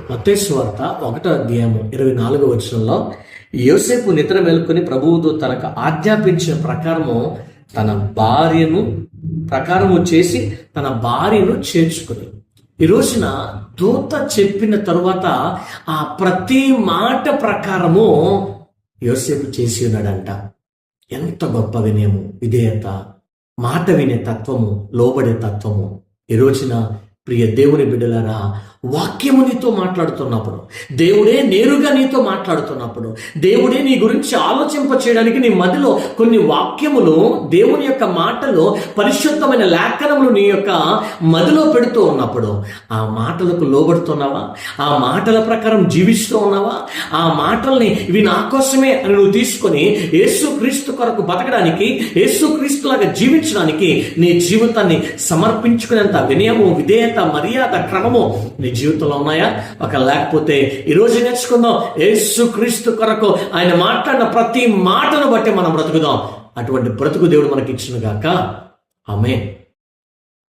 మత్తయి సువార్త 1:24 యోసేపు నిద్ర మేలుకొని ప్రభువుతో తనకు ఆజ్ఞాపించిన ప్రకారము తన భార్యను చేర్చుకుని. ఈ రోజున దూత చెప్పిన తరువాత ఆ ప్రతి మాట ప్రకారము యోసేపు చేసి ఉన్నాడంట. ఎంత గొప్ప వినయము, విధేయత, మాట వినే తత్వము, లోబడే తత్వము. ఈ రోజున ప్రియ దేవుని బిడ్డలారా, వాక్యము నీతో మాట్లాడుతున్నప్పుడు, దేవుడే నేరుగా నీతో మాట్లాడుతున్నప్పుడు, దేవుడే నీ గురించి ఆలోచింప చేయడానికి నీ మదిలో కొన్ని వాక్యములు, దేవుని యొక్క మాటలు, పరిశుద్ధమైన లేఖనములు నీ యొక్క మదిలో పెడుతూ ఉన్నప్పుడు ఆ మాటలకు లోబడుతున్నావా? ఆ మాటల ప్రకారం జీవిస్తూ ఉన్నావా? ఆ మాటల్ని ఇవి నా కోసమే అని నువ్వు తీసుకొని యేసుక్రీస్తు కొరకు బతకడానికి, యేసుక్రీస్తులాగా జీవించడానికి నీ జీవితాన్ని సమర్పించుకునేంత వినయము, విధేయత, మర్యాద, క్రమము నీ జీవితంలో ఉన్నాయా? లేకపోతే ఈరోజు నేర్చుకుందాం, యేసుక్రీస్తు కొరకు ఆయన మాట్లాడిన ప్రతి మాటను బట్టి మనం బ్రతుకుదాం. అటువంటి బ్రతుకు దేవుడు మనకి ఇచ్చిన గాక. ఆమేన్.